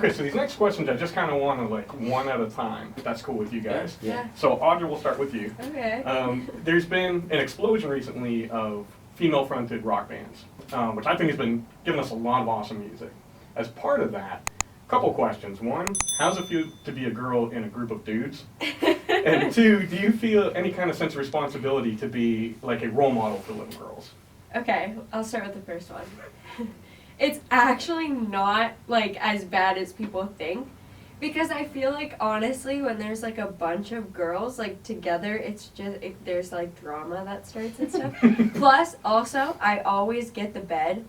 Okay, so these next questions I just kind of want to like one at a time, if that's cool with you guys. Yeah. So Audra, we'll start with you. Okay. There's been an explosion recently of female-fronted rock bands, which I think has been giving us a lot of awesome music. As part of that, a couple questions. One, how's it feel to be a girl in a group of dudes? And two, do you feel any kind of sense of responsibility to be like a role model for little girls? Okay, I'll start with the first one. It's actually not like as bad as people think, because I feel like honestly when there's like a bunch of girls like together, it's just there's like drama that starts and stuff. Plus also I always get the bed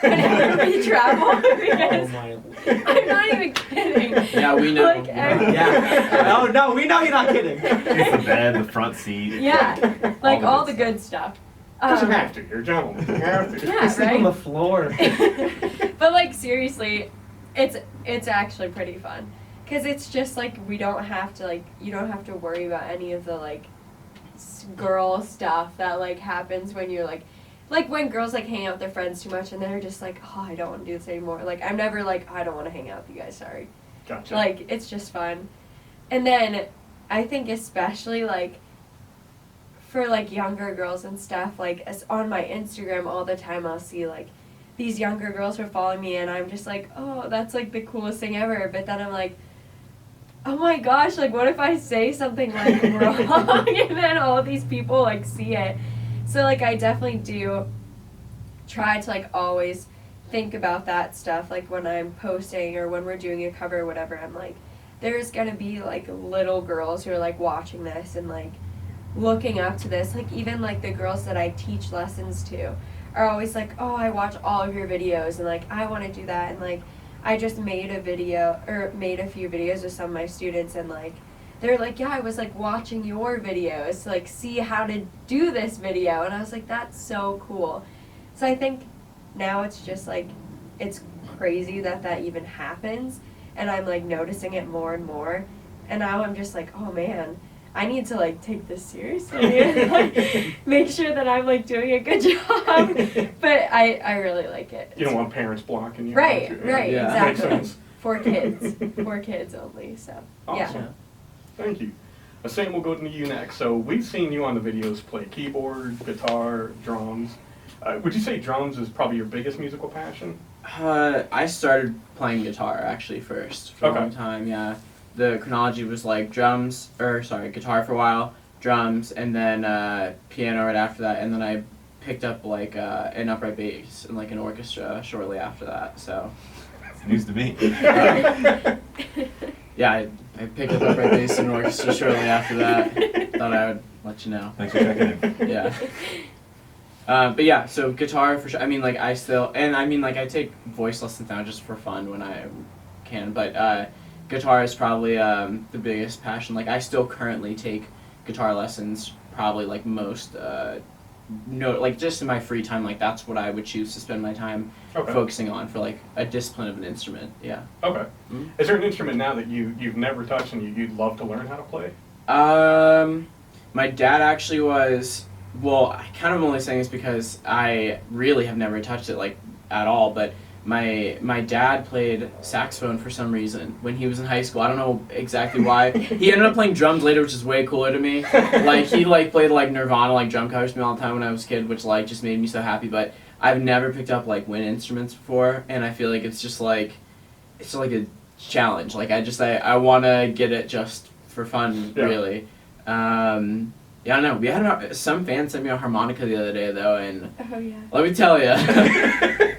whenever we travel because I'm not even kidding. Yeah, we know. Like, Yeah. No, we know you're not kidding. It's the bed, the front seat. Yeah, like all the good stuff. Because you have to, you're a gentleman. You have to. Yeah, You sleep on the right? floor. But like seriously, it's actually pretty fun. Cause it's just like we don't have to like you don't have to worry about any of the like girl stuff that like happens when you're like when girls like hang out with their friends too much and they're just like, oh, I don't want to do this anymore. Like I'm never like, I don't want to hang out with you guys, sorry. Gotcha. Like it's just fun. And then I think especially like for like younger girls and stuff, like as on my Instagram all the time I'll see like these younger girls are following me and I'm just like, oh, that's like the coolest thing ever. But then I'm like, oh my gosh, like what if I say something like wrong and then all of these people like see it. So like I definitely do try to like always think about that stuff, like when I'm posting or when we're doing a cover or whatever. I'm like, there's gonna be like little girls who are like watching this and like looking up to this. Like even like the girls that I teach lessons to are always like, oh, I watch all of your videos and like I want to do that. And like I just made a few videos with some of my students and like they're like, yeah, I was like watching your videos to like see how to do this video. And I was like, that's so cool. So I think now it's just like it's crazy that even happens and I'm like noticing it more and more. And now I'm just like, oh man, I need to like take this seriously and like make sure that I'm like doing a good job. But I really like it. You don't want parents blocking you. Right, Yeah. exactly. Makes sense. For kids Awesome. only. So yeah. Thank you. Same will go to you next. So we've seen you on the videos play keyboard, guitar, drums. Would you say drums is probably your biggest musical passion? I started playing guitar actually first for a long time. Yeah, the chronology was like guitar for a while, drums, and then piano right after that, and then I picked up like an upright bass and like an orchestra shortly after that. So It's news to me. yeah, I picked up upright bass and orchestra shortly after that. Thought I would let you know. Thanks for checking in. Yeah. But yeah, so guitar for sure. I mean, like I take voice lessons now just for fun when I can. But guitar is probably the biggest passion. Like I still currently take guitar lessons probably like most. Like just in my free time, like that's what I would choose to spend my time focusing on for like a discipline of an instrument. Yeah. Okay. Mm-hmm. Is there an instrument now that you've never touched and you'd love to learn how to play? My dad actually was. Well, I kind of only saying this because I really have never touched it like at all, but my dad played saxophone for some reason when he was in high school. I don't know exactly why. He ended up playing drums later, which is way cooler to me. Like he like played like Nirvana like drum covers for me all the time when I was a kid, which like just made me so happy. But I've never picked up like wind instruments before, and I feel like it's just like a challenge. Like I want to get it just for fun, really. Yeah, I don't know. We had some fan sent me a harmonica the other day, though, and let me tell you,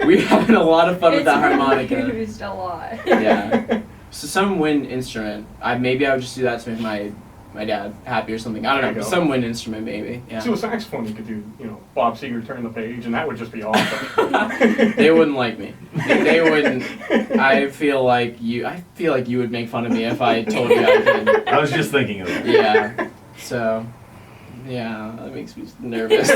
we're having a lot of fun with that harmonica. It's used a lot. Yeah. So some wind instrument. Maybe I would just do that to make my dad happy or something. I don't know. Some wind instrument, maybe. Yeah. So a saxophone, you could do, Bob Seger turn the page, and that would just be awesome. They wouldn't like me. They wouldn't. I feel like you would make fun of me if I told you I could. I was just thinking of that. Yeah. So. Yeah, that makes me nervous.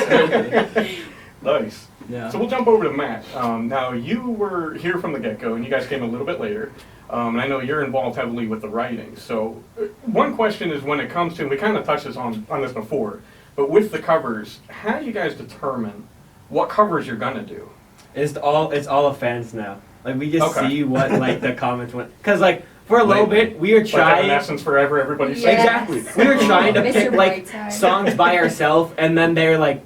Nice. Yeah. So we'll jump over to Matt. Now, you were here from the get-go, and you guys came a little bit later. And I know you're involved heavily with the writing. So one question is when it comes to, and we kind of touched on this before, but with the covers, how do you guys determine what covers you're going to do? It's all the fans now. Like we just Okay. see what like the comments went. Cause like for a little bit we were Like trying. Evanescence Forever, everybody's Yeah. Exactly. We were trying to Mr. pick like Brightside. songs by ourselves, and then they were like,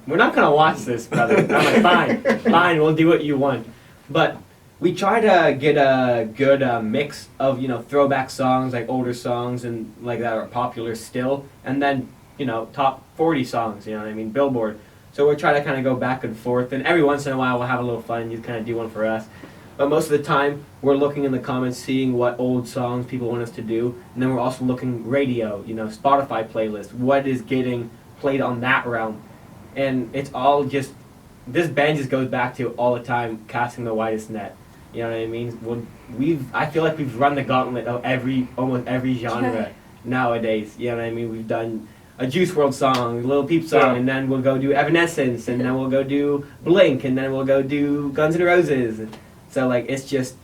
"We're not gonna watch this, brother." And I'm like, "Fine, we'll do what you want." But we try to get a good mix of throwback songs, like older songs and like that are popular still, and then top 40 songs. You know what I mean? Billboard. So we're trying to kind of go back and forth, and every once in a while we'll have a little fun. You kind of do one for us. But most of the time, we're looking in the comments, seeing what old songs people want us to do, and then we're also looking radio, Spotify playlist, what is getting played on that realm, and it's all just, this band just goes back to all the time casting the widest net. You know what I mean? I feel like we've run the gauntlet of almost every genre nowadays. You know what I mean? We've done a Juice WRLD song, a Lil Peep song, and then we'll go do Evanescence, and then we'll go do Blink, and then we'll go do Guns N' Roses. So like it's just,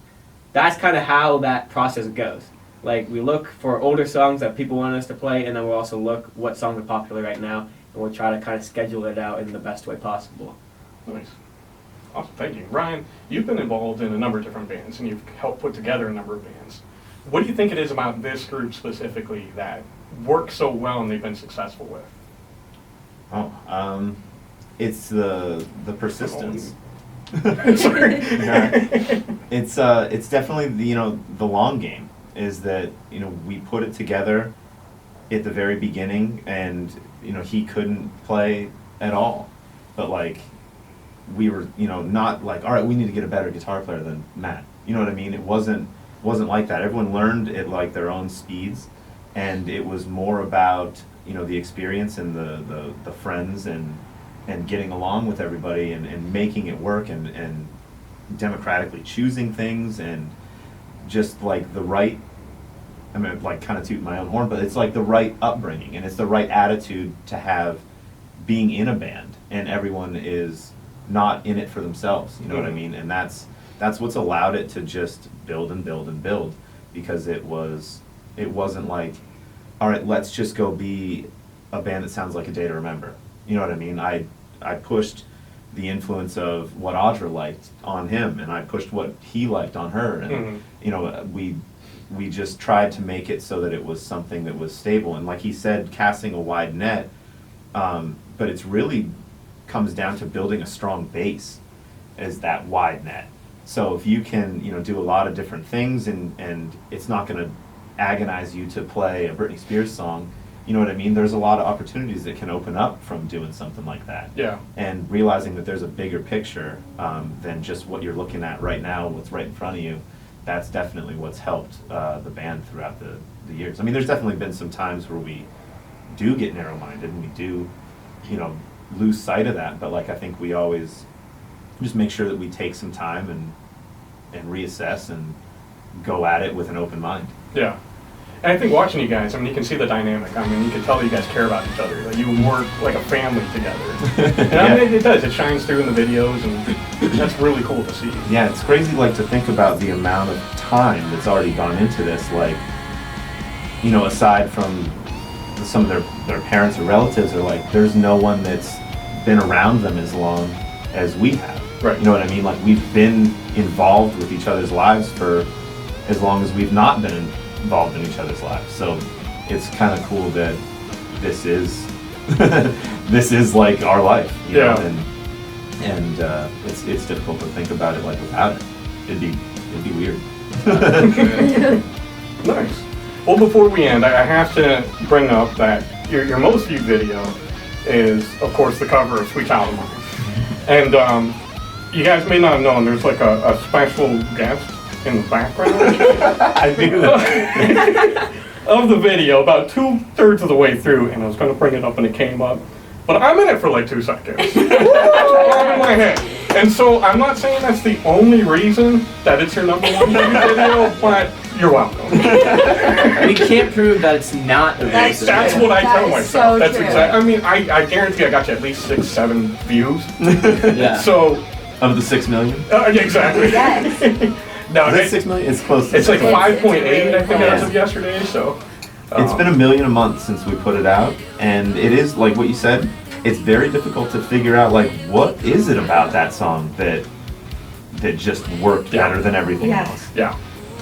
that's kind of how that process goes. Like we look for older songs that people want us to play, and then we'll also look what songs are popular right now, and we'll try to kind of schedule it out in the best way possible. Nice. Awesome, thank you. Ryan, you've been involved in a number of different bands, and you've helped put together a number of bands. What do you think it is about this group specifically that works so well and they've been successful with? It's the persistence. Sorry. It's definitely the long game. Is that we put it together at the very beginning, and he couldn't play at all, but like we were not like, all right, we need to get a better guitar player than Matt. You know what I mean? It wasn't like that. Everyone learned at like their own speeds, and it was more about the experience and the friends and getting along with everybody and making it work and democratically choosing things and just like the right, I mean, like kind of toot my own horn, but it's like the right upbringing and it's the right attitude to have being in a band, and everyone is not in it for themselves, you know what I mean? And that's what's allowed it to just build and build and build, because it wasn't like, all right, let's just go be a band that sounds like A Day to Remember. You know what I mean? I pushed the influence of what Audra liked on him, and I pushed what he liked on her, and we just tried to make it so that it was something that was stable. And like he said, casting a wide net, but it's really comes down to building a strong base as that wide net. So if you can do a lot of different things, and it's not going to agonize you to play a Britney Spears song, you know what I mean? There's a lot of opportunities that can open up from doing something like that. Yeah. And realizing that there's a bigger picture than just what you're looking at right now, what's right in front of you. That's definitely what's helped the band throughout the years. I mean, there's definitely been some times where we do get narrow-minded and we do, lose sight of that. But like, I think we always just make sure that we take some time and reassess and go at it with an open mind. Yeah. And I think watching you guys, I mean, you can see the dynamic. I mean, you can tell that you guys care about each other, that you work like a family together. And I mean, it does. It shines through in the videos, and that's really cool to see. Yeah, it's crazy, like, to think about the amount of time that's already gone into this. Like, aside from some of their parents or relatives, are like, there's no one that's been around them as long as we have. Right. You know what I mean? Like, we've been involved with each other's lives for as long as we've not been involved in each other's lives. So it's kind of cool that this is this is like our life, you know? And it's difficult to think about it like without it. It'd be weird. Nice. Well, before we end, I have to bring up that your most viewed video is, of course, the cover of Sweet Child of Mine. And you guys may not have known, there's like a special guest in the background. I knew that. Of the video, about 2/3 of the way through, and I was going to bring it up and it came up. But I'm in it for like 2 seconds. That's all in my head. And so I'm not saying that's the only reason that it's your #1 video, but you're welcome. We can't prove that it's not the That's reason. That's what I That tell is myself. so That's true. exactly. I mean, I guarantee I got you at least 6-7 views. Yeah. So, Of the 6 million? yeah, exactly. Yes. No, Is it 6 million? It's close to it's like 6 million. 5.8, I think, Yeah. as of yesterday. So, It's been 1 million a month since we put it out, and it is like what you said. It's very difficult to figure out like what is it about that song that that just worked better than everything Yeah. else. Yeah.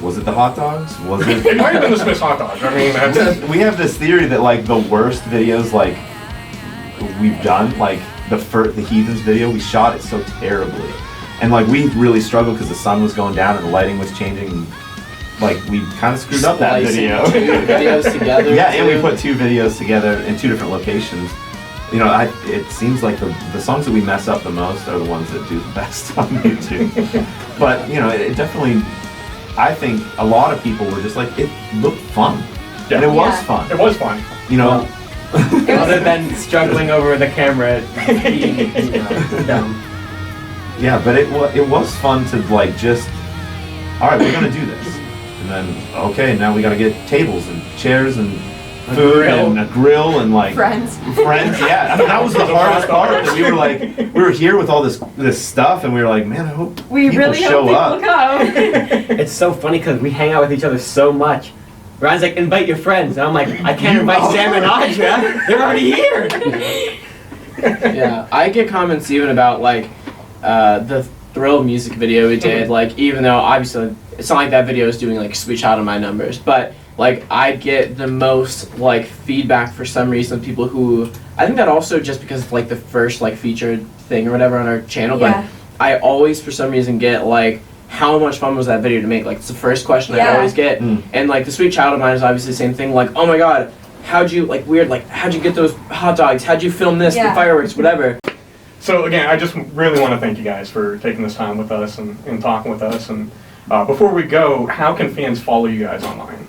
Was it the hot dogs? Was It it? might have been the Smith's hot dogs. I mean, that's, We have this theory that like the worst videos like we've done, like the Heathens video, we shot it so terribly, and like we really struggled because the sun was going down and the lighting was changing. And, like we kind of screwed up that Splicing video. two videos together. Yeah, and we too. put 2 videos together in 2 different locations. You know, it seems like the songs that we mess up the most are the ones that do the best on YouTube. But you know, it definitely. I think a lot of people were just like, it looked fun, and it was Yeah. fun. it was fun. You know, Other than struggling over the camera, being, dumb. yeah, but it was fun to like just, all right, we're gonna do this, and then okay, now we gotta get tables and chairs and A food grill. and a grill and like Friends. friends. Yeah, I mean, that was the hardest part. That we were like, we were here with all this stuff, and we were like, man, I hope We people really show hope up. people come. It's so funny because we hang out with each other so much. Ryan's like, invite your friends. And I'm like, I can't You invite know. Sam and Audra. They're already here. Yeah, I get comments even about like the Thrill music video we did. Like, even though obviously it's not like that video is doing like Sweet Child of my numbers, but like I get the most like feedback for some reason. People who I think that also just because it's like the first like featured thing or whatever on our channel, Yeah. but I always for some reason get like, how much fun was that video to make? Like, it's the first question I Yeah. always get. Mm. And like the Sweet Child of Mine is obviously the same thing. Like, oh my God, how'd you like weird? Like, how'd you get those hot dogs? How'd you film this? The Yeah. fireworks, whatever. So again, I just really want to thank you guys for taking this time with us and talking with us. And before we go, how can fans follow you guys online?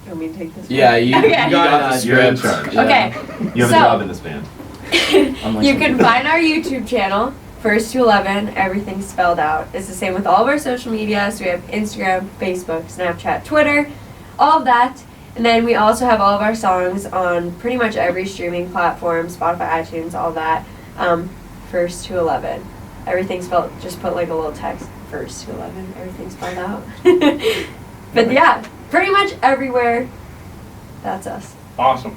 You want me to take this? Yeah, you, Okay. you got the You're in script. charge. Yeah. Okay. You have So- a job in this band. Unlike You some can people. find our YouTube channel, First to 11, everything spelled out. It's the same with all of our social media. So we have Instagram, Facebook, Snapchat, Twitter, all of that. And then we also have all of our songs on pretty much every streaming platform, Spotify, iTunes, all that. First to 11. Everything spelled, just put like a little text, First to 11, everything spelled out. But yeah, pretty much everywhere, that's us. Awesome.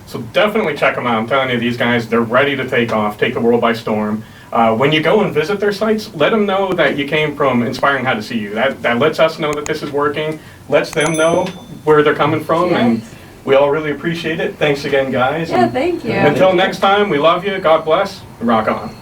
So definitely check them out. I'm telling you, these guys, they're ready to take off, take the world by storm. When you go and visit their sites, let them know that you came from Inspiring How to See You. That lets us know that this is working, lets them know where they're coming from, and Yes. we all really appreciate it. Thanks again, guys. Yeah, And thank you. until next time, we love you, God bless, and rock on.